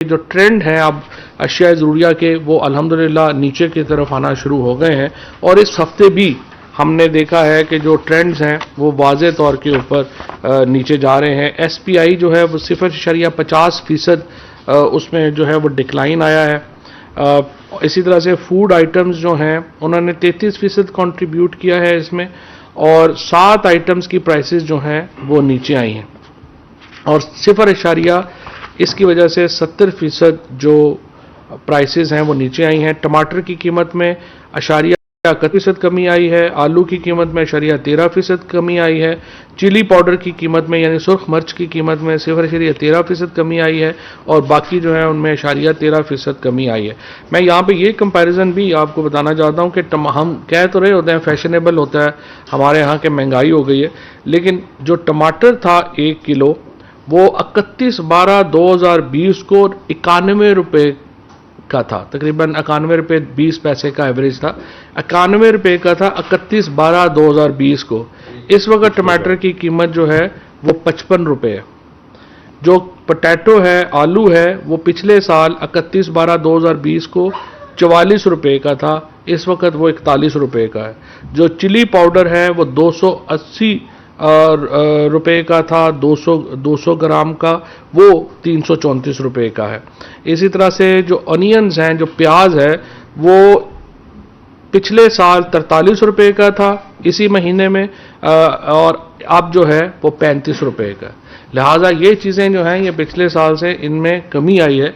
جو ٹرینڈ ہیں اب اشیاء ضروریہ کے وہ الحمدللہ نیچے کی طرف آنا شروع ہو گئے ہیں، اور اس ہفتے بھی ہم نے دیکھا ہے کہ جو ٹرینڈز ہیں وہ واضح طور کے اوپر نیچے جا رہے ہیں۔ ایس پی آئی جو ہے وہ 0.50% اس میں جو ہے وہ ڈکلائن آیا ہے۔ اسی طرح سے فوڈ آئٹمز جو ہیں انہوں نے 33% کنٹریبیوٹ کیا ہے اس میں، اور 7 آئٹمز کی پرائسز جو ہیں وہ نیچے آئی ہیں، اور 0. اس کی وجہ سے 70% جو پرائسز ہیں وہ نیچے آئی ہیں۔ ٹماٹر کی قیمت میں 0.31% کمی آئی ہے، آلو کی قیمت میں 0.13% کمی آئی ہے، چلی پاؤڈر کی قیمت میں یعنی سرخ مرچ کی قیمت میں 0.13% کمی آئی ہے، اور باقی جو ہے ان میں 0.13% کمی آئی ہے۔ میں یہاں پہ یہ کمپیریزن بھی آپ کو بتانا چاہتا ہوں کہ ہم کہہ تو رہے ہوتے ہیں فیشنیبل ہوتا ہے ہمارے ہاں کہ مہنگائی ہو گئی ہے، لیکن جو ٹماٹر تھا 1 کلو وہ 31/12/2020 کو 91 روپے کا تھا، تقریباً 91 روپے 20 پیسے کا ایوریج تھا، 91 روپے کا تھا 31/12/2020 کو۔ اس وقت ٹماٹر کی قیمت جو ہے وہ 55 روپے ہے۔ جو پوٹیٹو ہے، آلو ہے، وہ پچھلے سال 31/12/2020 کو 44 روپے کا تھا، اس وقت وہ 41 روپے کا ہے۔ جو چلی پاؤڈر ہے وہ 280 روپے کا تھا، 200 گرام کا، وہ 334 روپے کا ہے۔ اسی طرح سے جو انینز ہیں، جو پیاز ہے، وہ پچھلے سال 43 روپے کا تھا اسی مہینے میں، اور اب جو ہے وہ 35 روپے کا ہے۔ لہٰذا یہ چیزیں جو ہیں یہ پچھلے سال سے ان میں کمی آئی ہے۔